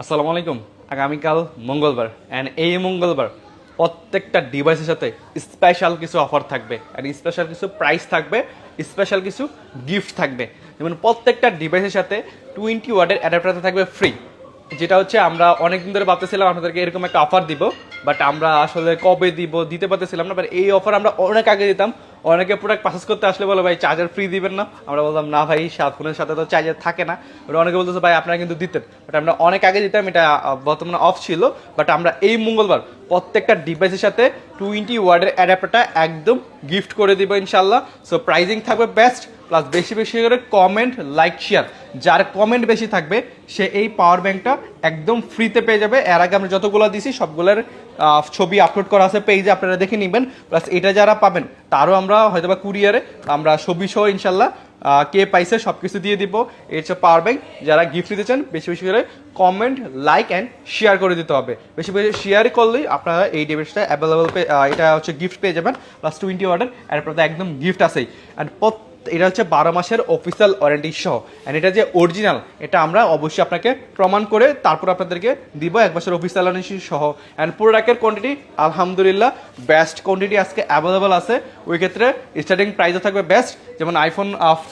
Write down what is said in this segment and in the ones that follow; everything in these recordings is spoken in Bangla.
আসসালামু আলাইকুম। আগামীকাল মঙ্গলবার অ্যান্ড এই মঙ্গলবার প্রত্যেকটা ডিভাইসের সাথে স্পেশাল কিছু অফার থাকবে অ্যান্ড স্পেশাল কিছু প্রাইস থাকবে, স্পেশাল কিছু গিফট থাকবে। যেমন প্রত্যেকটা ডিভাইসের সাথে 20 ওয়াটের অ্যাডাপ্টার থাকবে ফ্রি, যেটা হচ্ছে আমরা অনেকদিন ধরে ভাবতেছিলাম আপনাদেরকে এরকম একটা অফার দিব, বাট আমরা আসলে কবে দিতে পারতেছিলাম না। বাট এই অফার আমরা অনেক আগে দিতাম। অনেকে প্রোডাক্ট পারচেস করতে আসলে বলে ভাই চার্জার ফ্রি দিবেন না, আমরা বললাম না ভাই, ফোনের সাথে তো চার্জার থাকে না। ওরা অনেকে বলতেছে ভাই আপনারা কিন্তু দিতেন, বাট আমরা অনেক আগে দিতাম, এটা বর্তমানে অফ ছিল। বাট আমরা এই মঙ্গলবার প্রত্যেকটা ডিভাইসের সাথে 20 ওয়াটের অ্যাডাপ্টারটা একদম গিফট করে দিব ইনশাল্লাহ। সো প্রাইজিং থাকবে বেস্ট, প্লাস বেশি বেশি করে কমেন্ট, লাইক, শেয়ার। যার কমেন্ট বেশি থাকবে সে এই পাওয়ার ব্যাংকটা একদম ফ্রিতে পেয়ে যাবে। এর আগে আমরা যতগুলো দিছি সবগুলোর ছবি আপলোড করা আছে পেজে, আপনারা দেখে নেবেন। প্লাস এটা যারা পাবেন তারও আমরা হয়তো বা কুরিয়ারে আমরা ছবি সহ ইনশাল্লাহ কে পাইছে সব কিছু দিয়ে দিব। এই হচ্ছে পাওয়ার ব্যাংক। যারা গিফট নিতে চান বেশি বেশি করে কমেন্ট, লাইক অ্যান্ড শেয়ার করে দিতে হবে। বেশি বেশি শেয়ার করলেই আপনারা এই ডিভাইসটা অ্যাভেলেবল এটা হচ্ছে গিফট পেয়ে যাবেন। প্লাস 20 ওয়াটের এরপর একদম গিফট আছেই। অ্যান্ড এটা হচ্ছে 12 মাসের অফিসিয়াল ওয়ারেন্টি সহ। অ্যান্ড এটা যে অরিজিনাল এটা আমরা অবশ্যই আপনাকে প্রমাণ করে তারপর আপনাদেরকে দিব 1 বছর অফিসিয়াল ওয়ারেন্টি সহ। অ্যান্ড প্রোডাক্টের কোয়ান্টিটি আলহামদুলিল্লাহ বেস্ট কোয়ান্টিটি আজকে অ্যাভেলেবল আছে। ওই ক্ষেত্রে স্টার্টিং প্রাইসও থাকবে বেস্ট। যেমন আইফোন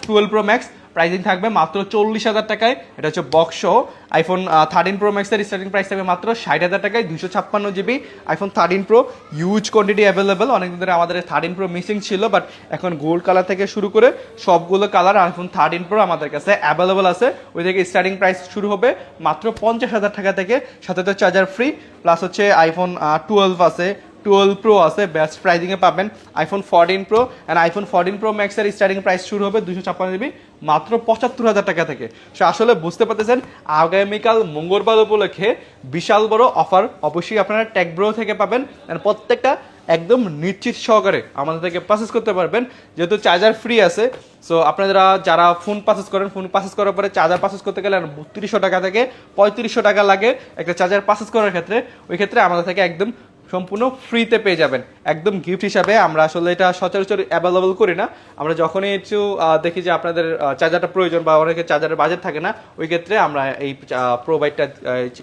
12 প্রো ম্যাক্স প্রাইসিং থাকবে মাত্র 40,000 টাকায়, এটা হচ্ছে বক্স সহ। আইফোন 13 প্রো ম্যাক্সের স্টার্টিং প্রাইস থাকবে মাত্র 60,000 টাকায়, 256 GB iPhone 13 pro. Use quantity available. অনেকদিন ধরে আমাদের 13 প্রো মিসিং ছিল, বাট এখন গোল্ড কালার থেকে শুরু করে সবগুলো কালার আইফোন 13 প্রো আমাদের কাছে অ্যাভেলেবেল আছে। ওই থেকে স্টার্টিং প্রাইস শুরু হবে মাত্র 50,000 টাকা থেকে, সাথে তো চার্জার ফ্রি। প্লাস হচ্ছে আইফোন 12 আছে, 12 প্রো আছে, বেস্ট প্রাইজিংয়ে পাবেন। IPhone 14 pro and iPhone 14 pro ম্যাক্সের স্টার্টিং প্রাইস শুরু হবে 256 জিবি মাত্র 75,000 টাকা থেকে। সো আসলে বুঝতে পারতেছেন আগামীকাল মঙ্গলবার উপলক্ষে বিশাল বড় অফার অবশ্যই আপনারা টেকব্রো থেকে পাবেন। অ্যান্ড প্রত্যেকটা একদম নিশ্চিত সহকারে আমাদের থেকে পারচেস করতে পারবেন, যেহেতু চার্জার ফ্রি আছে। সো আপনারা যারা ফোন পারচেস করেন, ফোন পারচেস করার পরে চার্জার পারচেস করতে গেলে 3200 টাকা থেকে 3500 টাকা লাগে একটা চার্জার পারচেস করার ক্ষেত্রে। ওই ক্ষেত্রে আমাদের থেকে একদম সম্পূর্ণ ফ্রিতে পেয়ে যাবেন একদম গিফট হিসাবে। আমরা আসলে এটা সচরাচর অ্যাভেলেবল করি না। আমরা যখনই একটু দেখি যে আপনাদের চার্জারটা প্রয়োজন বা অনেকের চার্জারের বাজেট থাকে না, ওই ক্ষেত্রে আমরা এই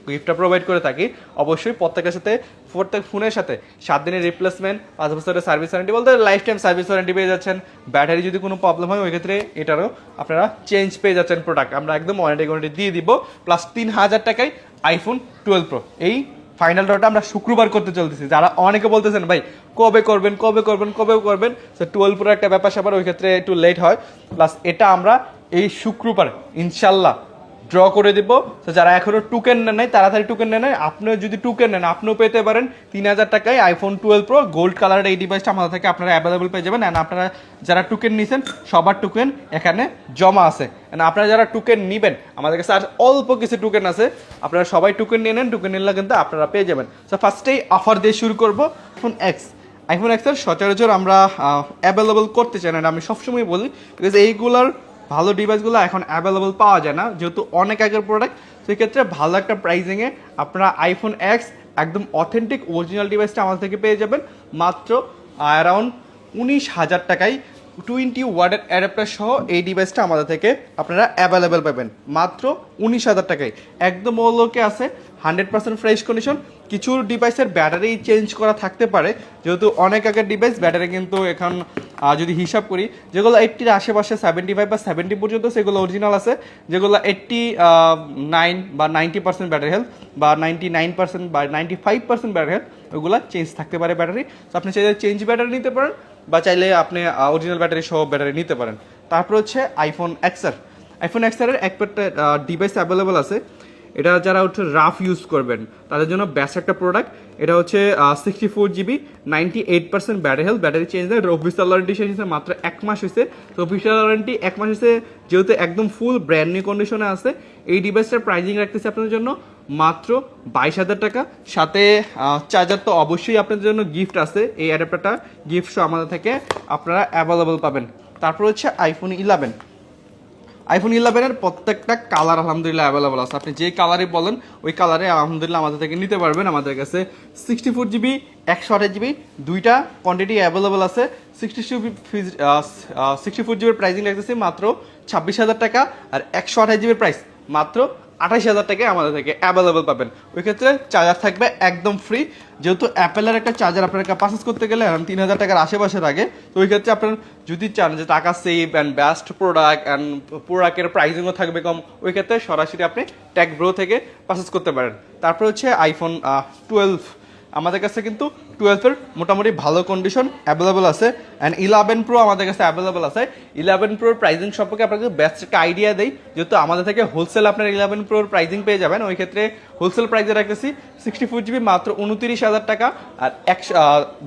গিফটটা প্রোভাইড করে থাকি। অবশ্যই প্রত্যেকের সাথে, প্রত্যেক ফোনের সাথে 7 দিনের রিপ্লেসমেন্ট, 5 বছরের সার্ভিস ওয়ারেন্টি, বলতে লাইফ টাইম সার্ভিস ওয়ারেন্টি পেয়ে যাচ্ছেন। ব্যাটারি যদি কোনো প্রবলেম হয় ওই ক্ষেত্রে এটারও আপনারা চেঞ্জ পেয়ে যাচ্ছেন প্রোডাক্ট, আমরা একদম ওয়ারেন্টি দিয়ে দিব। প্লাস 3,000 টাকায় আইফোন 12 প্রো। এই ফাইনাল ডটা আমরা শুক্রবার করতে চলতেছি। যারা অনেকে বলতেছেন ভাই কবে করবেন কবে করবেন কবে করবেন, সো 12 প্রো একটা ব্যাপার স্যাপার, ওই ক্ষেত্রে একটু লেট হয়। প্লাস এটা আমরা এই শুক্রবার ইনশাল্লাহ ড্র করে দিব। তো যারা এখনো টোকেন নেন নাই তাড়াতাড়ি টোকেন নেন। আপনিও যদি টোকেন নেন আপনিও পেতে পারেন 3,000 টাকায় আইফোন 12 প্রো গোল্ড কালারের এই ডিভাইসটা আমাদের থেকে আপনারা অ্যাভেলেবল পেয়ে যাবেন। অ্যান্ড আপনারা যারা টোকেন নিছেন সবার টোকেন এখানে জমা আছে। অ্যান্ড আপনারা যারা টোকেন নেবেন আমাদের কাছে আর অল্প কিছু টোকেন আছে, আপনারা সবাই টোকেন নিয়ে নেন। টোকেন নিলে কিন্তু আপনারা পেয়ে যাবেন। সো ফার্স্টেই অফার দিয়ে শুরু করবো আইফোন এক্সের সচরাচর আমরা অ্যাভেলেবল করতে চাই না, আমি সবসময় বলি, বিকজ এইগুলোর ভালো ডিভাইসগুলো এখন অ্যাভেলেবল পাওয়া যায় না, যেহেতু অনেক আগের প্রোডাক্ট। সেক্ষেত্রে ভালো একটা প্রাইজিংয়ে আপনারা আইফোন এক্স একদম অথেন্টিক অরিজিনাল ডিভাইসটা আমাদের থেকে পেয়ে যাবেন মাত্র অ্যারাউন্ড 19,000 টাকায়। 20 ওয়াটের অ্যাডাপ্টার সহ এই ডিভাইসটা আমাদের থেকে আপনারা অ্যাভেলেবেল পাবেন মাত্র 19,000 টাকায়। একদম ওলোকে আছে, 100% ফ্রেশ কন্ডিশন। কিছু ডিভাইসের ব্যাটারি চেঞ্জ করা থাকতে পারে, যেহেতু অনেক আগের ডিভাইস ব্যাটারি কিন্তু এখন যদি হিসাব করি যেগুলো 80-র আশেপাশে 75 বা 70 পর্যন্ত সেগুলো অরিজিনাল আছে। যেগুলো 89 বা 90% ব্যাটারি হেলথ বা 99% বা 95% ব্যাটারি হেলথ, ওগুলো চেঞ্জ থাকতে পারে ব্যাটারি। তো আপনি চাইলে চেঞ্জ ব্যাটারি নিতে পারেন বা চাইলে আপনি অরিজিনাল ব্যাটারি সহ ব্যাটারি নিতে পারেন। তারপর হচ্ছে আইফোন এক্সআর একটা ডিভাইস অ্যাভেলেবল আছে। এটা যারা হচ্ছে রাফ ইউজ করবেন তাদের জন্য বেস্ট একটা প্রোডাক্ট। এটা হচ্ছে 64 GB 98% battery health, battery change দেয়। অফিসিয়াল ওয়ারেন্টি শেষ হয়েছে মাত্র 1 মাস হয়েছে। তো অফিসিয়াল ওয়ারেন্টি 1 মাস হয়েছে, যেহেতু একদম ফুল ব্র্যান্ড নিউ কন্ডিশনে আছে। এই ডিভাইসটার প্রাইজিং রাখতেছে আপনাদের জন্য মাত্র 22,000 টাকা। সাথে চার্জার তো অবশ্যই আপনাদের জন্য গিফট আছে। এই অ্যাডাপ্টারটা গিফট সহ আমাদের থেকে আপনারা অ্যাভেলেবল পাবেন। তারপর হচ্ছে আইফোন 11-এর প্রত্যেকটা কালার আলহামদুলিল্লাহ অ্যাভেলেবল আছে। আপনি যে কালারই বলেন ওই কালারে আলহামদুলিল্লাহ আমাদের থেকে নিতে পারবেন। আমাদের কাছে 64 জিবি 128 জিবি দুইটা কোয়ান্টিটি অ্যাভেলেবল আছে। 64 জিবির প্রাইসিং লাগতেছে মাত্র 26,000 টাকা, আর 128 জিবির প্রাইস মাত্র 28,000 টাকায় আমাদের থেকে অ্যাভেলেবল পাবেন। ওই ক্ষেত্রে চার্জার থাকবে একদম ফ্রি, যেহেতু অ্যাপেলের একটা চার্জার আপনার পারচেস করতে গেলে 3,000 টাকার আশেপাশে লাগে। তো ওই ক্ষেত্রে আপনার যদি চান যে টাকা save and best product and প্রোডাক্টের প্রাইসিংও থাকবে কম, ওই ক্ষেত্রে সরাসরি আপনি টেক ব্রো থেকে পারচেস করতে পারেন। তারপর হচ্ছে আইফোন 12 আমাদের কাছে কিন্তু 12-এর মোটামুটি ভালো কন্ডিশন অ্যাভেলেবল আছে, অ্যান্ড 11 প্রো আমাদের কাছে অ্যাভেলেবল আছে। 11 প্রোর প্রাইসিং সম্পর্কে আপনাকে বেস্ট একটা আইডিয়া দেই, যেহেতু আমাদের থেকে হোলসেল আপনার 11 প্রোর প্রাইসিং পেয়ে যাবেন। ওই ক্ষেত্রে হোলসেল প্রাইসে রাখতেছি 64 জিবি মাত্র 29,000 টাকা, আর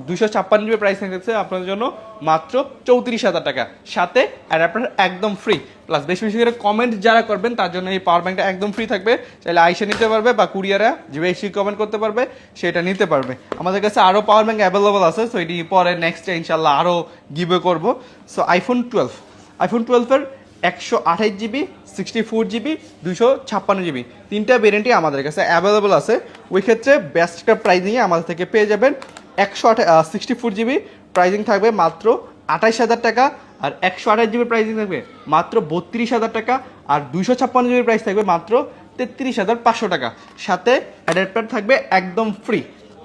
256 জিবি প্রাইস থাকতেছে আপনাদের জন্য মাত্র 34,000 টাকা, সাথে অ্যাডাপ্টার একদম ফ্রি। প্লাস বেশি বেশি করে কমেন্ট যারা করবেন তার জন্য এই পাওয়ার ব্যাংকটা একদম ফ্রি থাকবে, চাইলে আইসে নিতে পারবে বা কুরিয়ারে যে বেশি কমেন্ট করতে পারবে সেটা নিতে পারবে। আমাদের কাছে আরও পাওয়ার ব্যাংক অ্যাভেলেবল আছে, সো এটি পরে নেক্সট ইনশাল্লাহ আরও গিভওয়ে করবো। সো আইফোন 12-এর 128 জিবি, 64 জিবি, 256 জিবি তিনটা ভেরিয়েন্টই আমাদের কাছে অ্যাভেলেবল আছে। ওই ক্ষেত্রে বেস্ট একটা প্রাইজিংয়ে আমাদের থেকে পেয়ে যাবেন। 64 জিবি প্রাইজিং থাকবে মাত্র 28,000 টাকা, আর 128 জিবি প্রাইসিং থাকবে মাত্র 32,000 টাকা, আর 256 জিবি প্রাইস থাকবে মাত্র 33,500 টাকা, সাথে অ্যাডাপ্টার থাকবে একদম ফ্রি,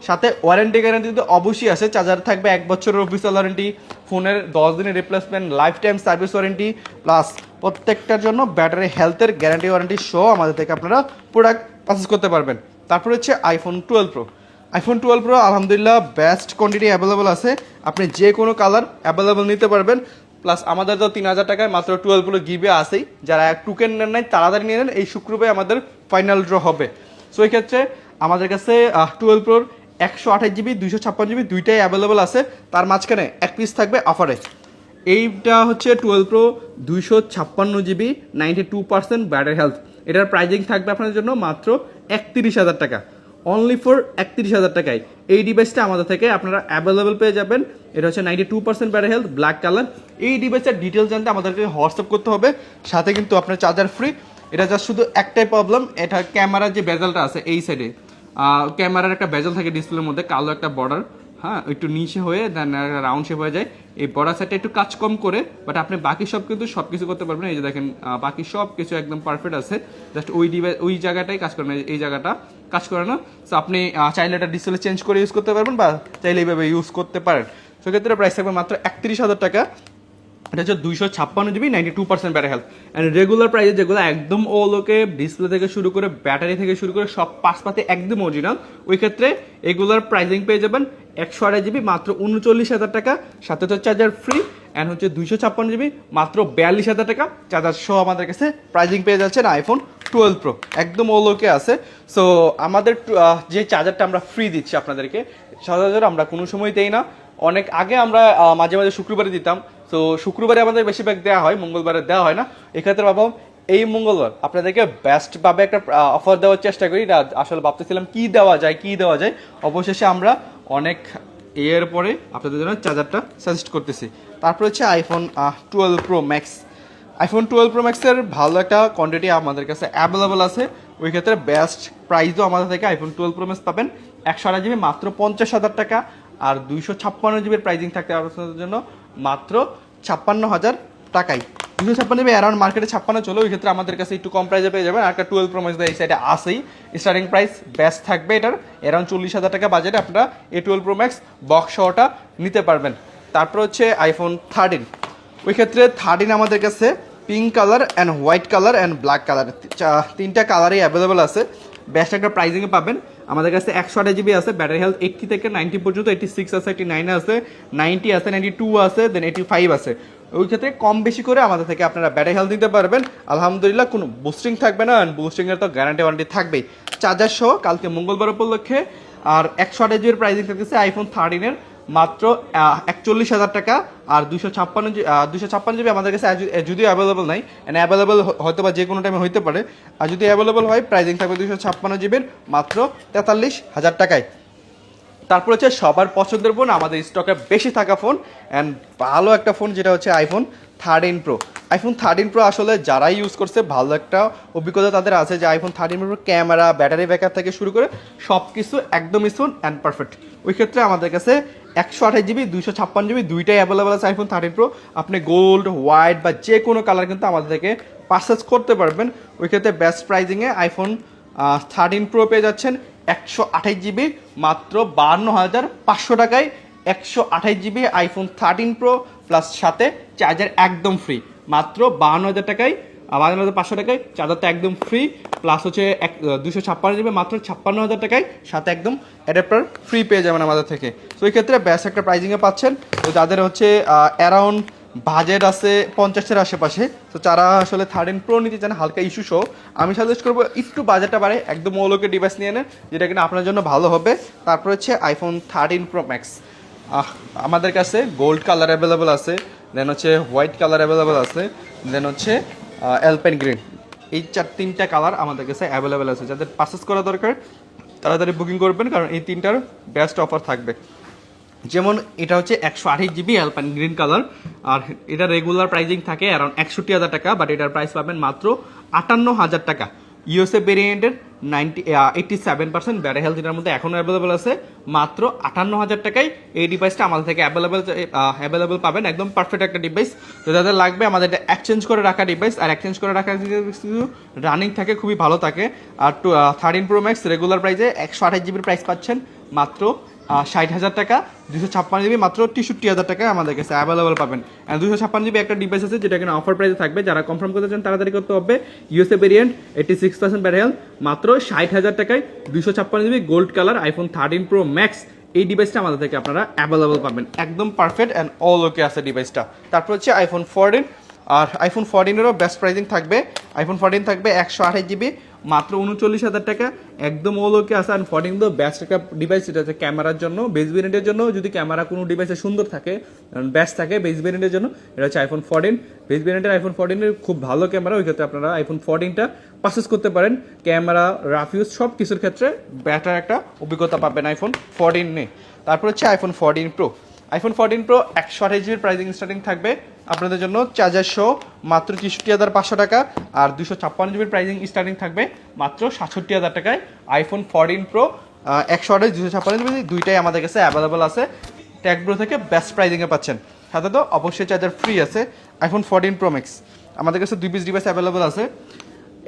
সাথে ওয়ারেন্টি গ্যারান্টি তো অবশ্যই আছে। চার্জার থাকবে 1 বছরের অফিসিয়াল ওয়ারেন্টি, ফোনের 10 দিনের replacement, life time service warranty, plus প্রত্যেকটার জন্য ব্যাটারি হেলথের গ্যারান্টি ওয়ারেন্টি সহ আমাদের থেকে আপনারা প্রোডাক্ট পারচেস করতে পারবেন। তারপর হচ্ছে আইফোন 12 প্রো আলহামদুলিল্লাহ বেস্ট কোয়ান্টিটি অ্যাভেলেবল আছে, আপনি যে কোনো কালার অ্যাভেলেবল নিতে পারবেন। প্লাস আমাদের তো 3,000 টাকায় মাত্র 12 প্রো গিভে আসেই, যারা টোকেন নেন নাই তাড়াতাড়ি নিয়ে নেন, এই শুক্রবারে আমাদের ফাইনাল ড্র হবে। সো এই ক্ষেত্রে আমাদের কাছে 12 প্রোর 128 জিবি, 256 জিবি দুইটাই অ্যাভেলেবল আছে, তার মাঝখানে এক পিস থাকবে অফারে। এইটা হচ্ছে 12 প্রো 256 জিবি, 92% ব্যাটারি হেলথ, এটার প্রাইজিং থাকবে আপনাদের জন্য মাত্র 31,000 টাকা, অনলি ফর 31,000 টাকায় এই ডিভাইসটা আমাদের থেকে আপনারা অ্যাভেলেবল পেয়ে যাবেন। এটা হচ্ছে 92% ব্যাটারি হেলথ, ব্ল্যাক কালার। এই ডিভাইসের ডিটেলস জানতে আমাদেরকে হোয়াটসঅ্যাপ করতে হবে, সাথে কিন্তু আপনার চার্জার ফ্রি। এটা জাস্ট শুধু একটাই প্রবলেম, এটা ক্যামেরার যে বেজেলটা আছে এই সাইডে, ক্যামেরার একটা বেজেল থাকে ডিসপ্লের মধ্যে, কালো একটা বর্ডার, হ্যাঁ একটু নিচে হয়ে দেন রাউন্ড শেপ হয়ে যায়, এই বর্ডার সাইডটা একটু কাজ কম করে, বাট আপনি বাকি সব কিন্তু সব কিছু করতে পারবেন। এই যে দেখেন বাকি সব কিছু একদম পারফেক্ট আছে, জাস্ট ওই ডিভাইস ওই জায়গাটাই কাজ করে না, এই জায়গাটা কাজ করে না। সো আপনি চাইলে এটা ডিসপ্লে চেঞ্জ করে ইউজ করতে পারবেন, বা চাইলে এইভাবে ইউজ করতে পারেন। সেক্ষেত্রে প্রাইস থাকবে মাত্র 31,000 টাকা। এটা হচ্ছে 256 GB, 92% battery health, and regular প্রাইসে যেগুলো একদম ওলোকে, ডিসপ্লে থেকে শুরু করে ব্যাটারি থেকে শুরু করে সব পাশপাতে একদম অরিজিনাল, ওই ক্ষেত্রে এগুলোর প্রাইসিং পেয়ে যাবেন 128 জিবি মাত্র 39,000 টাকা, সাথে তো চার্জার ফ্রি, অ্যান্ড হচ্ছে 256 জিবি মাত্র 42,000 টাকা চার্জার সহ আমাদের কাছে প্রাইসিং পেয়ে যাচ্ছেন আইফোন 12 প্রো, একদম ওলোকে আছে। সো আমাদের যে চার্জারটা আমরা ফ্রি দিচ্ছি আপনাদেরকে, সচরাচর আমরা কোনো সময় দেই না, অনেক আগে আমরা মাঝে মাঝে শুক্রবারে দিতাম। তো শুক্রবারে আমাদের বেশিরভাগ দেওয়া হয়, মঙ্গলবারে দেওয়া হয় না। এক্ষেত্রে ভাবলাম এই মঙ্গলবার আপনাদেরকে বেস্টভাবে একটা অফার দেওয়ার চেষ্টা করি। আসলে ভাবতেছিলাম কি দেওয়া যায়, অবশেষে আমরা অনেক এর পরে আপনাদের জন্য চার্জারটা সাজেস্ট করতেছি। তারপর হচ্ছে iPhone 12 pro max. IPhone 12 pro ম্যাক্সের ভালো একটা কোয়ান্টিটি আমাদের কাছে অ্যাভেলেবল আছে, ওই ক্ষেত্রে বেস্ট প্রাইসও আমাদের থেকে আইফোন 12 প্রো ম্যাক্স পাবেন 128 জিবি মাত্র 50,000 টাকা, আর 256 জিবির প্রাইসিং থাকতে আপনাদের জন্য মাত্র 56,000 টাকায়। 256 জিবি অ্যারাউন্ড মার্কেটে 56 চলে, ওই ক্ষেত্রে আমাদের কাছে একটু কম প্রাইসে পেয়ে যাবেন। আর একটা 12 প্রো ম্যাক্স এই সাইডে আসেই, স্টার্টিং প্রাইস বেস্ট থাকবে এটার অ্যারাউন্ড 40,000 টাকা বাজেটে আপনারা এই 12 প্রো ম্যাক্স বক্স সহটা নিতে পারবেন। তারপর হচ্ছে আইফোন 13, ওই ক্ষেত্রে 13 আমাদের কাছে pink colour and white colour and black colour, তিনটা কালারই অ্যাভেলেবেল আছে, বেস্ট একটা প্রাইসিংয়ে পাবেন। আমাদের কাছে 128 জিবি আছে, ব্যাটারি হেলথ 80 থেকে 90 পর্যন্ত, 86 আছে, 89 আছে, 90 আছে, 92 আছে, দেন 85 আছে। ওই ক্ষেত্রে কম বেশি করে আমাদের থেকে আপনারা ব্যাটারি হেলথ দিতে পারবেন। আলহামদুলিল্লাহ কোনো বুস্টিং থাকবে না, বুস্টিংয়ের তো গ্যারান্টি ওয়ারেন্টি থাকবেই। চার্জার সহ কালকে মঙ্গলবার উপলক্ষে, আর 128 জিবির প্রাইসিং থাকতেছে আইফোন 13-এর মাত্র 41,000 টাকা, আর 256 জিবি আমাদের কাছে যদিও অ্যাভেলেবল নাই, অ্যাভেলেবল হয়তো বা যে কোনো টাইমে হইতে পারে, আর যদি অ্যাভেলেবল হয় প্রাইসিং থাকবে 256 জিবির মাত্র 43,000 টাকায়। তারপর হচ্ছে সবার পছন্দের ফোন, আমাদের স্টকে বেশি থাকা ফোন অ্যান্ড ভালো একটা ফোন, যেটা হচ্ছে আইফোন 13 প্রো। আইফোন 13 প্রো আসলে যারাই ইউজ করছে ভালো একটা অভিজ্ঞতা তাদের আছে, যে iPhone 13 pro camera, battery backup থেকে শুরু করে সব কিছু একদম স্মুথ অ্যান্ড পারফেক্ট। ওই ক্ষেত্রে আমাদের কাছে 128 জিবি 256 জিবি দুইটাই অ্যাভেলেবেল আছে আইফোন 13 প্রো। আপনি গোল্ড, হোয়াইট বা যে কোনো কালার কিন্তু আমাদের থেকে পারচেস করতে পারবেন। ওই ক্ষেত্রে বেস্ট প্রাইজিংয়ে আইফোন 13 প্রো পেয়ে যাচ্ছেন 128 জিবি মাত্র 52,500 টাকায়। 128 জিবি আইফোন 13 প্রো প্লাস সাথে চার্জার একদম ফ্রি মাত্র 52,000 টাকায়, 52,500 টাকায় চার্জারটা একদম ফ্রি, প্লাস হচ্ছে 256 জিবি মাত্র 56,000 টাকায়, সাথে একদম অ্যাডাপ্টার ফ্রি পেয়ে যাবেন আমাদের থেকে। তো এই ক্ষেত্রে বেস্ট একটা প্রাইজিংয়ে পাচ্ছেন। তো যাদের হচ্ছে অ্যারাউন্ড বাজেট আছে 50-এর আশেপাশে, তো যারা আসলে 13 প্রো নিতে চান হালকা ইস্যু সহ, আমি সাজেস্ট করবো একটু বাজেটটা বাড়ে একদম ওলোকে ডিভাইস নিয়ে নেন, যেটা কিনা আপনার জন্য ভালো হবে। তারপর হচ্ছে আইফোন 13 প্রো ম্যাক্স আমাদের কাছে গোল্ড কালার অ্যাভেলেবেল আছে, দেন হচ্ছে হোয়াইট কালার অ্যাভেলেবেল আছে, দেন হচ্ছে অ্যালপাইন গ্রিন। এই তিনটা কালার আমাদের কাছে অ্যাভেলেবেল আছে। যাদের পারচেস করা দরকার তাড়াতাড়ি বুকিং করবেন, কারণ এই তিনটার বেস্ট অফার থাকবে। যেমন এটা হচ্ছে 128 জিবি অ্যালপাইন গ্রিন কালার, আর এটা রেগুলার প্রাইজিং থাকে অ্যারাউন্ড 61,000 টাকা, বাট এটার প্রাইস পাবেন মাত্র 58,000 টাকা। ইউএসএ ভেরিয়েন্টের 87% ব্যাটারি হেলথ এটার মধ্যে এখনও অ্যাভেলেবেল আছে, মাত্র 58,000 টাকায় এই ডিভাইসটা আমাদের থেকে অ্যাভেলেবেল পাবেন। একদম পারফেক্ট একটা ডিভাইস। তো যাদের লাগবে আমাদের এটা এক্সচেঞ্জ করে রাখা ডিভাইস, আর এক্সচেঞ্জ করে রাখা রানিং থাকে, খুবই ভালো থাকে। আর 13 প্রো ম্যাক্স রেগুলার প্রাইসে 128 জিবির প্রাইস পাচ্ছেন মাত্র 60,000 টাকা, 256 জিবি মাত্র 63,000 টাকায় আমাদের কাছে অ্যাভেলেবল পাবেন। 256 জিবি একটা ডিভাইস আছে যেটা কিনা অফার প্রাইসে থাকবে, যারা কনফার্ম করতে চান তাড়াতাড়ি করতে হবে। ইউএসএ ভেরিয়েন্ট 86% ব্যাটারি হেলথ মাত্র 60,000 টাকায় 256 GB gold colour iPhone 13 pro max এই ডিভাইসটা আমাদের থেকে আপনারা অ্যাভেলেবল পাবেন। একদম পারফেক্ট অ্যান্ড অল ওকে আছে ডিভাইসটা। তারপর হচ্ছে আইফোন 14, আর আইফোন 14-এরও বেস্ট প্রাইজিং থাকবে। আইফোন 14 থাকবে 128 জিবি মাত্র 39,000 টাকা, একদম ওলোকে আছে। আর 14 তো বেস্ট একটা ডিভাইস, এটা হচ্ছে ক্যামেরার জন্য, বেস ভেরিয়েন্টের জন্য। যদি ক্যামেরা কোনো ডিভাইসে সুন্দর থাকে, বেস্ট থাকে বেস ভেরিয়েন্টের জন্য, এটা হচ্ছে আইফোন 14। বেস ভেরিয়েন্টের আইফোন 14-এর খুব ভালো ক্যামেরা, ওই ক্ষেত্রে আপনারা আইফোন 14টা পারচেস করতে পারেন। ক্যামেরা, রাফিউজ সব কিছুর ক্ষেত্রে বেটার একটা অভিজ্ঞতা পাবেন আইফোন 14 নিয়ে। তারপর হচ্ছে আইফোন 14 প্রো। আইফোন 14 প্রো 128 জিবির প্রাইজিং স্টার্টিং থাকবে আপনাদের জন্য চার্জার সহ মাত্র 63,500 টাকা, আর 256 জিবির প্রাইজিং স্টার্টিং থাকবে মাত্র 67,000 টাকায়। আইফোন 14 প্রো 128 256 জিবি দুইটাই আমাদের কাছে অ্যাভেলেবল আছে। টেকব্রো থেকে বেস্ট প্রাইজিংয়ে পাচ্ছেন, সাথে তো অবশ্যই চার্জার ফ্রি আছে। আইফোন 14 প্রো ম্যাক্স আমাদের কাছে 2 পিস ডিভাইস অ্যাভেলেবল আছে,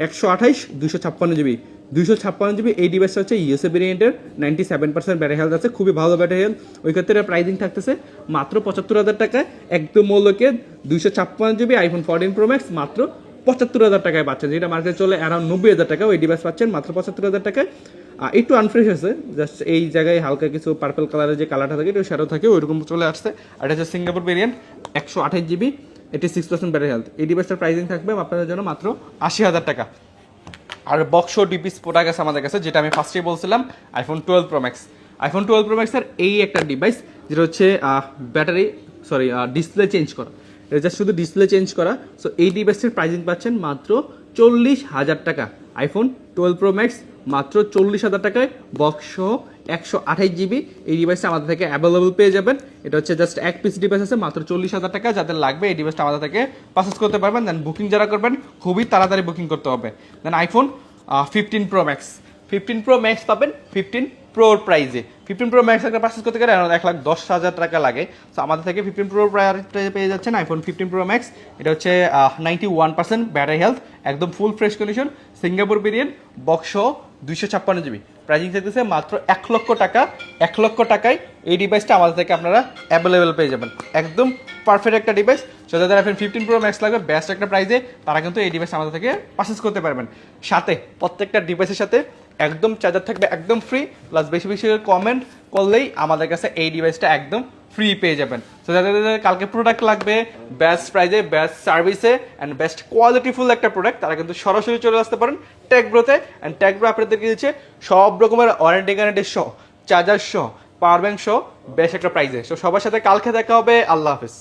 128 256 জিবি। 256 জিবি এই ডিভাইসটা হচ্ছে ইউএসএ ভেরিয়েন্টের, 97% ব্যাটারি হেলথ আছে, খুবই ভালো ব্যাটারি হেলথ। ওই ক্ষেত্রে প্রাইজিং থাকতেছে মাত্র 75,000 টাকায়। একদম মূল্যকে 256 জিবি আইফোন 14 প্রো ম্যাক্স মাত্র 75,000 টাকায় পাচ্ছেন, যেটা মার্কেটে চলে অ্যারাউন্ড 90,000 টাকা। ওই ডিভাইস পাচ্ছেন মাত্র 75,000 টাকায়। একটু আনফ্রেশ আছে, জাস্ট এই জায়গায় হালকা কিছু পার্পল কালারের যে কালারটা থাকে একটু শ্যাডো থাকে, ওইরকম চলে আসছে। আর এটা হচ্ছে Singapore variant, 128 GB 86% battery health. এই ডিভাইসটার প্রাইজিং থাকবে আপনাদের জন্য মাত্র 80,000 টাকা। আর বক্সো ডিপিস প্রোডাক্ট আছে আমাদের কাছে, যেটা আমি ফার্স্টেই বলছিলাম, iPhone 12 pro max. IPhone 12 pro ম্যাক্সের এই একটা ডিভাইস যেটা হচ্ছে ডিসপ্লে চেঞ্জ করা, এটা জাস্ট শুধু ডিসপ্লে চেঞ্জ করা। সো এই ডিভাইসের প্রাইজিং পাচ্ছেন মাত্র 40,000 টাকা। আইফোন 12 প্রো ম্যাক্স মাত্র 40,000 টাকায় বক্স সহ 128 জিবি এই ডিভাইসটা আমাদের থেকে অ্যাভেলেবল পেয়ে যাবেন। এটা হচ্ছে জাস্ট এক পিস ডিভাইস আছে, মাত্র 40,000 টাকা। যাদের লাগবে এই ডিভাইসটা আমাদের থেকে পারচেস করতে পারবেন। দেন বুকিং যারা করবেন খুবই তাড়াতাড়ি বুকিং করতে হবে। Then iPhone 15 pro max. 15 pro max পাবেন 15 প্রোর প্রাইজে। 15 প্রো ম্যাক্স একটা পারচেস করতে গেলে 1,10,000 টাকা লাগে। সো আমাদের থেকে 15 প্রো প্রাইজে পেয়ে যাচ্ছেন আইফোন 15 প্রো ম্যাক্স। এটা হচ্ছে 91% ব্যাটারি হেলথ, একদম full fresh condition, Singapore variant, box 256 GB. Pricing থাকতেছে মাত্র 1 লক্ষ টাকা। 1 লক্ষ টাকায় এই ডিভাইসটা আমাদের থেকে আপনারা অ্যাভেলেবেল পেয়ে যাবেন। একদম পারফেক্ট একটা ডিভাইস। সো যাদের আইফোন 15 প্রো ম্যাক্স লাগবে বেস্ট একটা প্রাইজে, তারা কিন্তু এই ডিভাইস আমাদের থেকে পারচেস করতে পারবেন। সাথে প্রত্যেকটা ডিভাইসের সাথে একদম চার্জার থাকবে একদম ফ্রি, প্লাস বেশি বেশি কমেন্ট করলেই আমাদের কাছে এই ডিভাইসটা একদম ফ্রি পেয়ে যাবেন। সো যাদের কালকে প্রোডাক্ট লাগবে বেস্ট প্রাইজে, বেস্ট সার্ভিসে অ্যান্ড বেস্ট কোয়ালিটিফুল একটা প্রোডাক্ট, তারা কিন্তু সরাসরি চলে আসতে পারেন টেকব্রোতে। অ্যান্ড টেকব্রো আপনাদেরকে দিচ্ছে সব রকমের ওয়ারেন্টি গ্যারান্টি সহ, চার্জার সহ, পাওয়ার ব্যাংক সহ বেস্ট একটা প্রাইজে। সো সবার সাথে কালকে দেখা হবে। আল্লাহ হাফিজ।